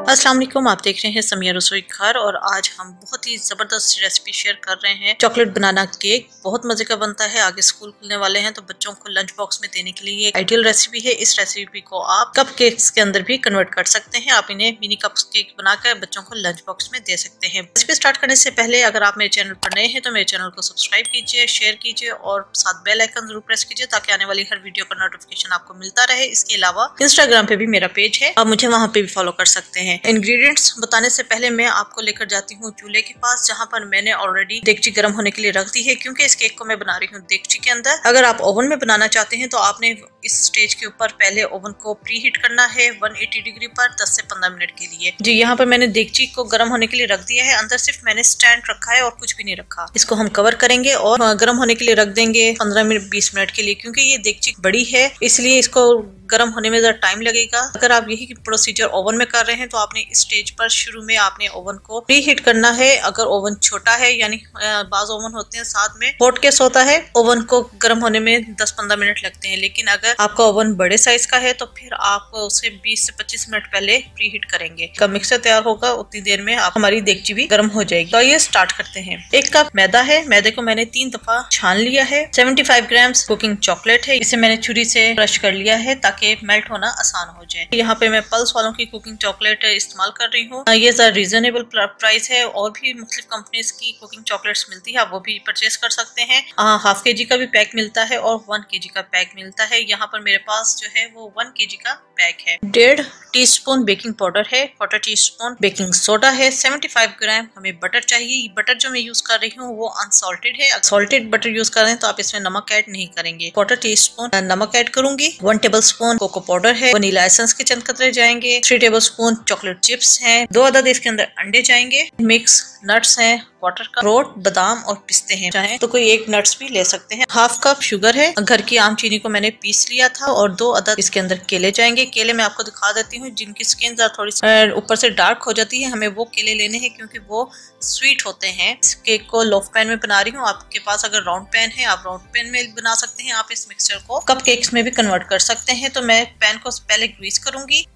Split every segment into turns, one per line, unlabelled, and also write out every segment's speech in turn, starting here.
अस्सलाम वालेकुम, आप देख रहे हैं समिया रसोई घर और आज हम बहुत ही ज़बरदस्त रेसिपी शेयर कर रहे हैं। चॉकलेट बनाना केक बहुत मज़े का बनता है। आगे स्कूल खुलने वाले हैं तो बच्चों को लंच बॉक्स में देने के लिए आइडियल रेसिपी है। इस रेसिपी को आप कप केक्स के अंदर भी कन्वर्ट कर सकते हैं। आप इन्हें मिनी कप केक बनाकर बच्चों को लंच बॉक्स में दे सकते हैं। रेसिपी स्टार्ट करने से पहले अगर आप मेरे चैनल पर नए हैं तो मेरे चैनल को सब्सक्राइब कीजिए, शेयर कीजिए और साथ बेल आइकन जरूर प्रेस कीजिए ताकि आने वाली हर वीडियो का नोटिफिकेशन आपको मिलता रहे। इसके अलावा इंस्टाग्राम पे भी मेरा पेज है, आप मुझे वहाँ पे भी फॉलो कर सकते हैं। इंग्रेडिएंट्स बताने से पहले मैं आपको लेकर जाती हूँ चूल्हे के पास, जहाँ पर मैंने ऑलरेडी देगची गर्म होने के लिए रख दी है क्योंकि इस केक को मैं बना रही हूँ देगची के अंदर। अगर आप ओवन में बनाना चाहते हैं तो आपने इस स्टेज के ऊपर पहले ओवन को प्री हीट करना है 180 डिग्री पर 10 से 15 मिनट के लिए। जी यहाँ पर मैंने देगची को गर्म होने के लिए रख दिया है। अंदर सिर्फ मैंने स्टैंड रखा है और कुछ भी नहीं रखा। इसको हम कवर करेंगे और गर्म होने के लिए रख देंगे 15 मिनट 20 मिनट के लिए, क्योंकि ये देगची बड़ी है इसलिए इसको गर्म होने में ज़रा टाइम लगेगा। अगर आप यही प्रोसीजर ओवन में कर रहे हैं तो आपने इस स्टेज पर शुरू में आपने ओवन को प्री हीट करना है। अगर ओवन छोटा है, यानी बाज ओवन होते हैं साथ में हॉट केस होता है, ओवन को गर्म होने में 10-15 मिनट लगते हैं। लेकिन अगर आपका ओवन बड़े साइज का है तो फिर आप उसे 20 से 25 मिनट पहले प्री हीट करेंगे। कब मिक्सर तैयार होगा उतनी देर में आप हमारी देगची भी गर्म हो जाएगी। तो ये स्टार्ट करते हैं। 1 कप मैदा है, मैदे को मैंने 3 दफा छान लिया है। 75 ग्राम कुकिंग चॉकलेट है, इसे मैंने छुरी से क्रश कर लिया है ताकि मेल्ट होना आसान हो जाए। यहाँ पे मैं पल्स वालों की कुकिंग चॉकलेट इस्तेमाल कर रही हूँ। ये रीजनेबल प्राइस है और भी मुख्तलिफ कंपनीज की कुकिंग चॉकलेट्स मिलती है, आप वो भी परचेज कर सकते हैं। हाफ केजी का भी पैक मिलता है और 1 केजी का पैक मिलता है। यहाँ पर मेरे पास जो है वो 1 केजी का पैक है। 1.5 टीस्पून बेकिंग पाउडर है, 1/4 टीस्पून बेकिंग सोडा है, 75 ग्राम हमें बटर चाहिए। बटर जो मैं यूज कर रही हूँ वो अनसॉल्टेड है। सॉल्टेड बटर यूज कर रहे हैं तो आप इसमें नमक ऐड नहीं करेंगे। 1/4 टीस्पून नमक ऐड करूंगी। 1 टेबल स्पून कोको पाउडर है, वनीला एसेंस के चंद कतरे जाएंगे। 3 टेबल स्पून चॉकलेट चिप्स हैं, 2 अदद इसके अंदर अंडे जाएंगे। मिक्स नट्स हैं, वाटर का अखरोट, बादाम और पिस्ते हैं, चाहे तो कोई एक नट्स भी ले सकते हैं। 1/2 कप शुगर है, घर की आम चीनी को मैंने पीस लिया था और 2 अदद इसके अंदर केले जाएंगे। केले मैं आपको दिखा देती हूँ, जिनकी स्किन थोड़ी सी ऊपर से डार्क हो जाती है हमें वो केले लेने हैं क्योंकि वो स्वीट होते हैं। इस केक को लोफ पैन में बना रही हूँ। आपके पास अगर राउंड पैन है आप राउंड पैन में बना सकते हैं। आप इस मिक्सचर को कप केक्स में भी कन्वर्ट कर सकते हैं। तो मैं पैन को पहले ग्रीस करूंगी,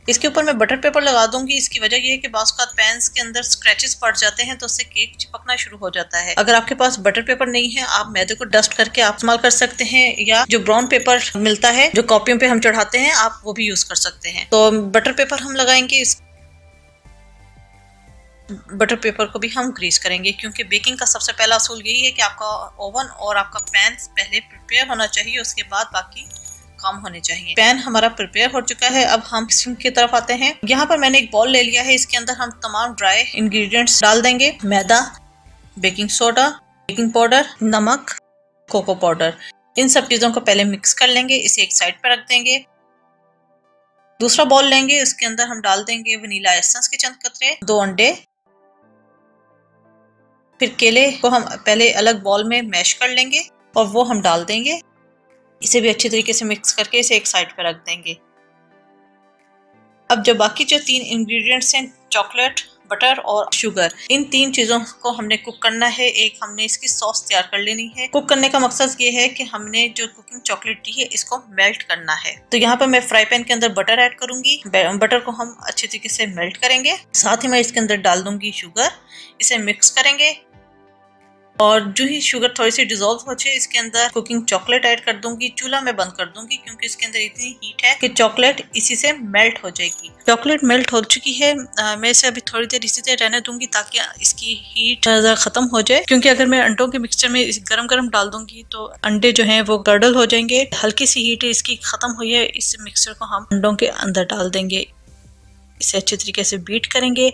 इसके ऊपर मैं बटर पेपर लगा दूंगी। इसकी वजह यह है कि बाज़ औक़ात पैन्स के अंदर स्क्रैचेस पड़ जाते हैं तो उससे केक चिपकना शुरू हो जाता है। अगर आपके पास बटर पेपर नहीं है आप मैदे को डस्ट करके आप इस्तेमाल कर सकते हैं, या जो ब्राउन पेपर मिलता है जो कॉपियों पे हम चढ़ाते हैं आप वो भी यूज कर सकते हैं। तो बटर पेपर हम लगाएंगे, इस बटर पेपर को भी हम ग्रीस करेंगे क्योंकि बेकिंग का सबसे पहला असूल यही है कि आपका ओवन और आपका पैन पहले प्रिपेयर होना चाहिए, उसके बाद बाकी काम होने चाहिए। पैन हमारा प्रिपेयर हो चुका है। अब हम मिक्सिंग की तरफ आते हैं। यहाँ पर मैंने एक बाउल ले लिया है, इसके अंदर हम तमाम ड्राई इंग्रेडिएंट्स डाल देंगे। मैदा, बेकिंग सोडा, बेकिंग पाउडर, नमक, कोको पाउडर, इन सब चीजों को पहले मिक्स कर लेंगे। इसे एक साइड पर रख देंगे। दूसरा बाउल लेंगे, इसके अंदर हम डाल देंगे वनीला एसेंस के चंद कतरे, 2 अंडे, फिर केले को हम पहले अलग बाउल में मैश कर लेंगे और वो हम डाल देंगे। इसे भी अच्छी तरीके से मिक्स करके इसे एक साइड पर रख देंगे। अब जो बाकी जो 3 इंग्रेडिएंट्स हैं, चॉकलेट, बटर और शुगर, इन 3 चीजों को हमने कुक करना है। एक हमने इसकी सॉस तैयार कर लेनी है। कुक करने का मकसद ये है कि हमने जो कुकिंग चॉकलेट ली है इसको मेल्ट करना है। तो यहाँ पर मैं फ्राई पैन के अंदर बटर ऐड करूंगी। बटर को हम अच्छे तरीके से मेल्ट करेंगे। साथ ही मैं इसके अंदर डाल दूंगी शुगर, इसे मिक्स करेंगे और जो ही शुगर थोड़ी सी डिजोल्व हो जाए इसके अंदर कुकिंग चॉकलेट ऐड कर दूंगी। चूल्हा मैं बंद कर दूंगी क्योंकि इसके अंदर इतनी हीट है कि चॉकलेट इसी से मेल्ट हो जाएगी। चॉकलेट मेल्ट हो चुकी है, मैं इसे अभी थोड़ी देर इसी तरह रहने दूंगी ताकि इसकी हीट खत्म हो जाए, क्योंकि अगर मैं अंडों के मिक्सचर में गरम गरम डाल दूंगी तो अंडे जो हैं वो गर्डल हो जाएंगे। हल्की सी हीट इसकी खत्म हुई है, इस मिक्सचर को हम अंडों के अंदर डाल देंगे। इसे अच्छे तरीके से बीट करेंगे।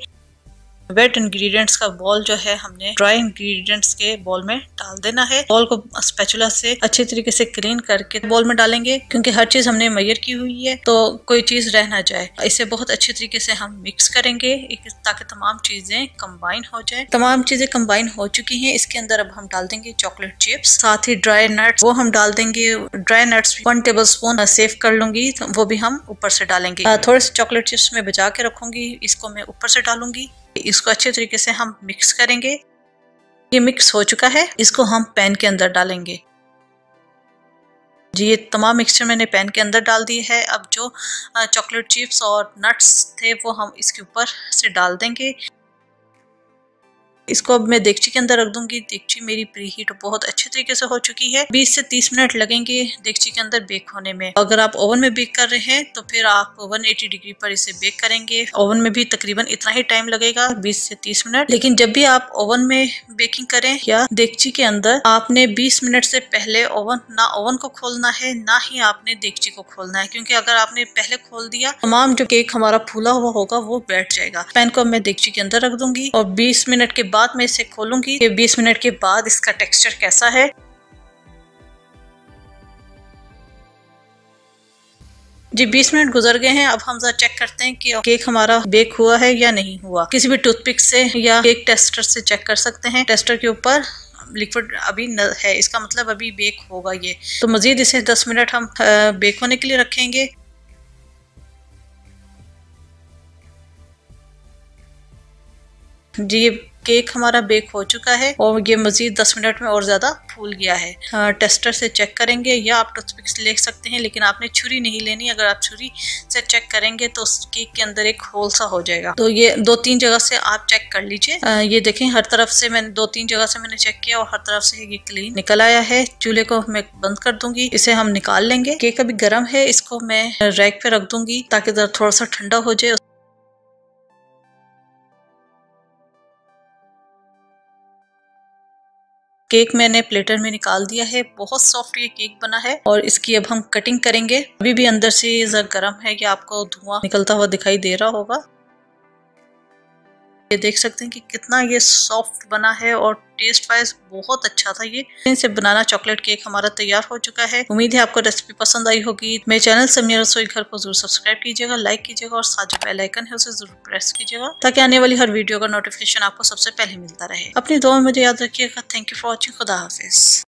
वेट इंग्रेडिएंट्स का बॉल जो है हमने ड्राई इंग्रेडिएंट्स के बॉल में डाल देना है। बॉल को स्पैचुला से अच्छे तरीके से क्लीन करके बॉल में डालेंगे क्योंकि हर चीज हमने मेजर की हुई है तो कोई चीज रह ना जाए। इसे बहुत अच्छे तरीके से हम मिक्स करेंगे ताकि तमाम चीजें कंबाइन हो जाए। तमाम चीजें कंबाइन हो चुकी हैं। इसके अंदर अब हम डाल देंगे चॉकलेट चिप्स, साथ ही ड्राई नट्स वो हम डाल देंगे। Dry nuts 1 table spoon save कर लूंगी, तो वो भी हम ऊपर से डालेंगे। थोड़े से चॉकलेट चिप्स में बचा के रखूंगी, इसको मैं ऊपर से डालूंगी। इसको अच्छे तरीके से हम मिक्स करेंगे। ये मिक्स हो चुका है, इसको हम पैन के अंदर डालेंगे। जी ये तमाम मिक्सचर मैंने पैन के अंदर डाल दिए है। अब जो चॉकलेट चिप्स और नट्स थे वो हम इसके ऊपर से डाल देंगे। इसको अब मैं देगची के अंदर रख दूंगी। देगची मेरी प्री हीट बहुत अच्छे तरीके से हो चुकी है। 20 से 30 मिनट लगेंगे देगची के अंदर बेक होने में। अगर आप ओवन में बेक कर रहे हैं तो फिर आप 180 डिग्री पर इसे बेक करेंगे। ओवन में भी तकरीबन इतना ही टाइम लगेगा, 20 से 30 मिनट। लेकिन जब भी आप ओवन में बेकिंग करें या देगची के अंदर, आपने 20 मिनट से पहले ओवन को खोलना है, ना ही आपने देगची को खोलना है, क्योंकि अगर आपने पहले खोल दिया तमाम जो केक हमारा फूला हुआ होगा वो बैठ जाएगा। पैन को मैं देगची के अंदर रख दूंगी और 20 मिनट के बाद मैं इसे खोलूंगी कि 20 मिनट के बाद इसका टेक्सचर कैसा है। जी 20 मिनट गुजर गए हैं। अब हम जरा चेक करते हैं कि केक हमारा बेक हुआ है या नहीं हुआ। किसी भी टूथपिक से या केक टेस्टर से चेक कर सकते हैं। टेस्टर के ऊपर लिक्विड अभी है, इसका मतलब अभी बेक होगा ये। तो मजीद इसे 10 मिनट हम बेक होने के लिए रखेंगे। जी ये केक हमारा बेक हो चुका है और ये मजीद 10 मिनट में और ज्यादा फूल गया है। टेस्टर से चेक करेंगे या आप टूथपिक से ले सकते हैं, लेकिन आपने छुरी नहीं लेनी। अगर आप छुरी से चेक करेंगे तो केक के अंदर एक होल सा हो जाएगा। तो ये 2-3 जगह से आप चेक कर लीजिए। ये देखें, हर तरफ से मैंने 2-3 जगह से मैंने चेक किया और हर तरफ से ये क्लीन निकल आया है। चूल्हे को मैं बंद कर दूंगी, इसे हम निकाल लेंगे। केक अभी गर्म है, इसको मैं रैक पे रख दूंगी ताकि थोड़ा सा ठंडा हो जाए। केक मैंने प्लेटर में निकाल दिया है। बहुत सॉफ्ट ये केक बना है और इसकी अब हम कटिंग करेंगे। अभी भी अंदर से ये गर्म है, ये आपको धुआं निकलता हुआ दिखाई दे रहा होगा। ये देख सकते हैं कि कितना ये सॉफ्ट बना है और टेस्ट वाइज बहुत अच्छा था। ये इनसे बनाना चॉकलेट केक हमारा तैयार हो चुका है। उम्मीद है आपको रेसिपी पसंद आई होगी। मेरे चैनल समिया रसोई घर को जरूर सब्सक्राइब कीजिएगा, लाइक कीजिएगा और साथ जो बेल आइकन है उसे जरूर प्रेस कीजिएगा ताकि आने वाली हर वीडियो का नोटिफिकेशन आपको सबसे पहले मिलता रहे। अपनी दुआ में मुझे याद रखिएगा। Thank you for watching. खुदा हाफिज।